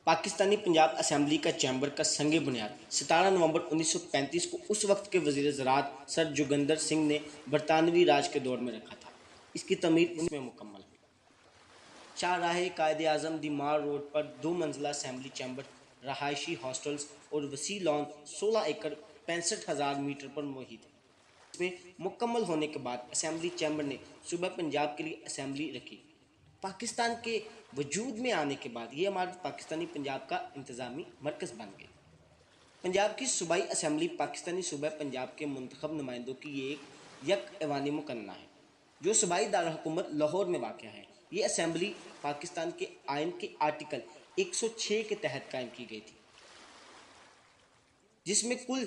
Pakistani Punjab assembly کا chamber کا سنگ بنیاد 17 نومبر 1935 کو اس وقت کے وزیر زراعت سر جوگندر سنگھ نے برطانوی راج کے دور میں رکھا تھا۔ اس کی تعمیر 19 میں مکمل ہوئی۔ چارراہ قائد اعظم دی مار روڈ پر 2 منزلہ اسمبلی چیمبر، رہائشی ہاسٹلز اور وسیع لان 16 ایکڑ 65,000 میٹر پر محیط ہے۔ اس میں مکمل ہونے کے بعد اسمبلی چیمبر نے صوبہ پنجاب کے لیے اسمبلی رکھی۔ پاکستان کے وجود میں آنے کے بعد یہ عمارت پاکستانی پنجاب کا انتظامی مرکز بن گئی۔ پنجاب کی صوبائی اسمبلی پاکستانی صوبہ پنجاب کے منتخب نمائندوں کی ایک یک ایوانی مقننہ ہے، جو صوبائی دارالحکومت لاہور میں واقع ہے۔ یہ اسمبلی پاکستان کے آئین کے آرٹیکل 106 کے تحت قائم کی گئی تھی، جس میں کل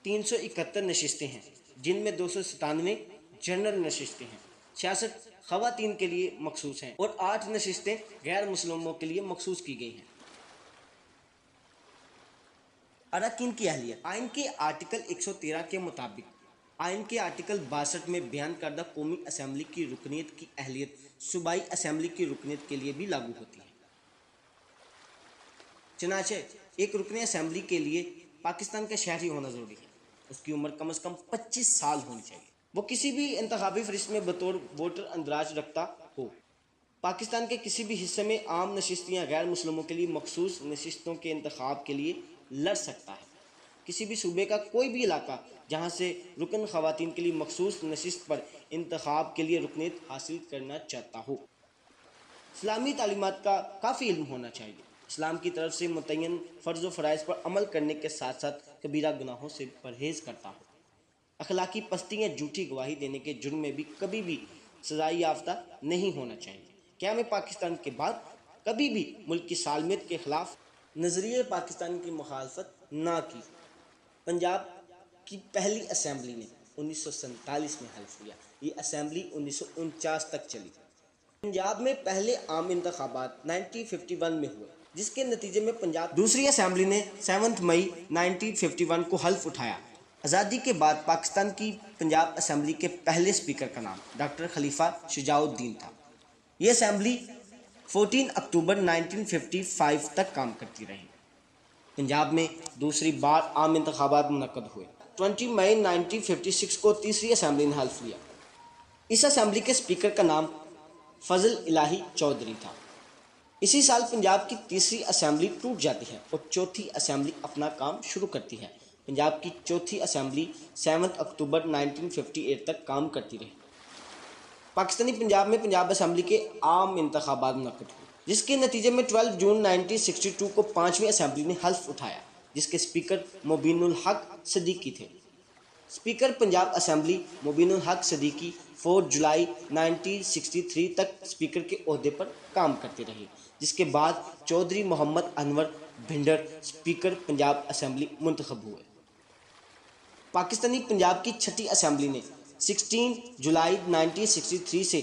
371 نشستیں ہیں، جن میں 297 جنرل نشستیں ہیں، 66 خواتین کے لیے مخصوص ہیں اور 8 نشستیں غیر مسلموں کے لیے مخصوص کی گئی ہیں۔ اراکین کی اہلیت آئین کے آرٹیکل 113 کے مطابق آئین کے آرٹیکل 62 میں بیان کردہ قومی اسمبلی کی رکنیت کی اہلیت صوبائی اسمبلی کی رکنیت کے لیے بھی لاگو ہوتی ہے۔ چنانچہ ایک رکن اسمبلی کے لیے پاکستان کا شہری ہونا ضروری ہے۔ اس کی عمر کم از کم 25 سال ہونی چاہیے۔ وہ کسی بھی انتخابی فہرست میں بطور ووٹر اندراج رکھتا ہو۔ پاکستان کے کسی بھی حصے میں عام نشست یا غیر مسلموں کے لیے مخصوص نشستوں کے انتخاب کے لیے لڑ سکتا ہے۔ کسی بھی صوبے کا کوئی بھی علاقہ جہاں سے رکن خواتین کے لیے مخصوص نشست پر انتخاب کے لیے رکنیت حاصل کرنا چاہتا ہو۔ اسلامی تعلیمات کا کافی علم ہونا چاہیے۔ اسلام کی طرف سے متعین فرض و فرائض پر عمل کرنے کے ساتھ ساتھ کبیرہ گناہوں سے پرہیز کرتا ہو۔ اخلاقی پستی یا جھوٹی گواہی دینے کے جرم میں بھی کبھی بھی سزا یافتہ نہیں ہونا چاہیے۔ قیام پاکستان کے بعد کبھی بھی ملک کی سالمیت کے خلاف نظریہ پاکستان کی مخالفت نہ کی۔ پنجاب کی پہلی اسمبلی نے 1947 میں حلف لیا۔ یہ اسمبلی 1949 تک چلی۔ پنجاب میں پہلے عام انتخابات 1951 میں ہوئے، جس کے نتیجے میں پنجاب دوسری اسمبلی نے 7 مئی 1951 کو حلف اٹھایا۔ آزادی کے بعد پاکستان کی پنجاب اسمبلی کے پہلے اسپیکر کا نام ڈاکٹر خلیفہ شجاع الدین تھا۔ یہ اسمبلی 14 اکتوبر 1955 تک کام کرتی رہی۔ پنجاب میں دوسری بار عام انتخابات منعقد ہوئے۔ 20 مئی 1956 کو تیسری اسمبلی نے حلف لیا۔ اس اسمبلی کے اسپیکر کا نام فضل الہی چودھری تھا۔ اسی سال پنجاب کی تیسری اسمبلی ٹوٹ جاتی ہے اور چوتھی اسمبلی اپنا کام شروع کرتی ہے۔ پنجاب کی چوتھی اسمبلی 7 اکتوبر 1958 تک کام کرتی رہی۔ پاکستانی پنجاب میں پنجاب اسمبلی کے عام انتخابات منعقد ہوئے، جس کے نتیجے میں 12 جون 1962 کو 5ویں اسمبلی نے حلف اٹھایا، جس کے اسپیکر مبین الحق صدیقی تھے۔ اسپیکر پنجاب اسمبلی مبین الحق صدیقی 4 جولائی 1963 تک اسپیکر کے عہدے پر کام کرتے رہے، جس کے بعد چودھری محمد انور بھنڈر اسپیکر پنجاب اسمبلی منتخب ہوئے۔ پاکستانی پنجاب کی چھٹی اسمبلی نے 16 جولائی 1963 سے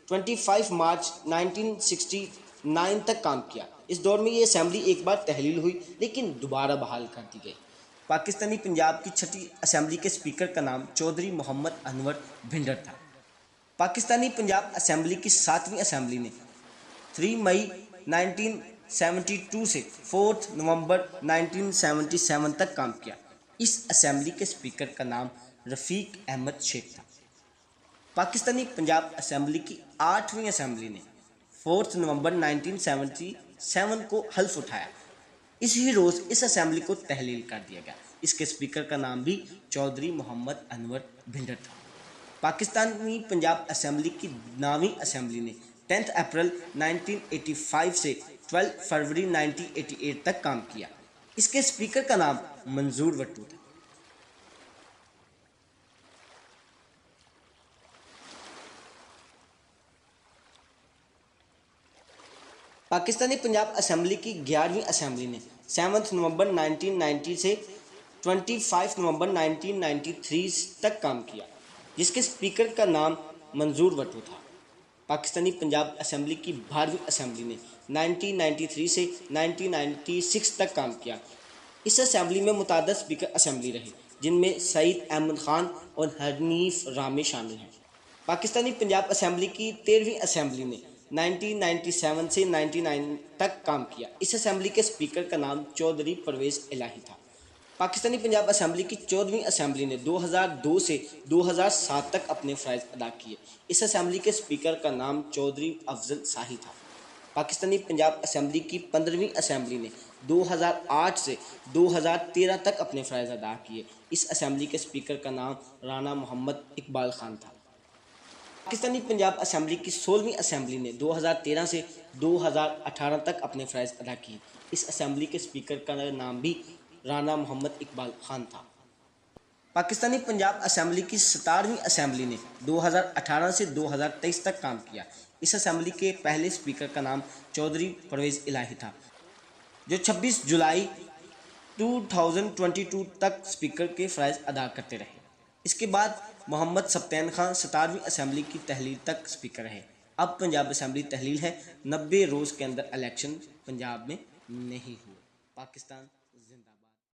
25 مارچ 1969 تک کام کیا۔ اس دور میں یہ اسمبلی ایک بار تحلیل ہوئی لیکن دوبارہ بحال کر دی گئی۔ پاکستانی پنجاب کی چھٹی اسمبلی کے اسپیکر کا نام چودھری محمد انور بھنڈر تھا۔ پاکستانی پنجاب اسمبلی کی 7ویں اسمبلی نے 3 مئی 1972 سے 4 نومبر 1977 تک کام کیا۔ اس اسمبلی کے اسپیکر کا نام رفیق احمد شیخ تھا۔ پاکستانی پنجاب اسمبلی کی 8ویں اسمبلی نے 4 نومبر 1977 کو حلف اٹھایا۔ اسی روز اس اسمبلی کو تحلیل کر دیا گیا۔ اس کے اسپیکر کا نام بھی چودھری محمد انور بھنڈر تھا۔ پاکستانی پنجاب اسمبلی کی 9ویں اسمبلی نے 10 اپریل 1985 سے 12 فروری 1988 تک کام کیا۔ اس کے اسپیکر کا نام منظور وٹو تھا۔ پاکستانی پنجاب اسمبلی کی 11ویں اسمبلی نے 7 نومبر 1990 سے 25 نومبر 1993 تک کام کیا، جس کے اسپیکر کا نام منظور وٹو تھا۔ پاکستانی پنجاب اسمبلی کی 12ویں اسمبلی نے 1993 سے 1996 تک کام کیا۔ اس اسمبلی میں متعدد اسپیکر اسمبلی رہے، جن میں سعید احمد خان اور حنیف رامے شامل ہیں۔ پاکستانی پنجاب اسمبلی کی 13ویں اسمبلی نے 1997 سے 99 تک کام کیا۔ اس اسمبلی کے اسپیکر کا نام چودھری پرویز الہی تھا۔ پاکستانی پنجاب اسمبلی کی 14ویں اسمبلی نے 2002 سے 2007 تک اپنے فرائض ادا کیے۔ اس اسمبلی کے اسپیکر کا نام چودھری افضل شاہی تھا۔ پاکستانی پنجاب اسمبلی کی 15ویں اسمبلی نے 2008 سے 2013 تک اپنے فرائض ادا کیے۔ اس اسمبلی کے اسپیکر کا نام رانا محمد اقبال خان تھا۔ پاکستانی پنجاب اسمبلی کی 16ویں اسمبلی نے 2013 سے 2018 تک اپنے فرائض ادا کیے۔ اس اسمبلی کے اسپیکر کا نام بھی رانا محمد اقبال خان تھا۔ پاکستانی پنجاب اسمبلی کی 17ویں اسمبلی نے 2018 سے 2023 تک کام کیا۔ اس اسمبلی کے پہلے اسپیکر کا نام چودھری پرویز الہی تھا، جو 26 جولائی 2022 تک اسپیکر کے فرائض ادا کرتے رہے۔ اس کے بعد محمد سبطین خان 17ویں اسمبلی کی تحلیل تک اسپیکر رہے۔ اب پنجاب اسمبلی تحلیل ہے، 90 روز کے اندر الیکشن پنجاب میں نہیں ہوئے۔ پاکستان زندہ باد۔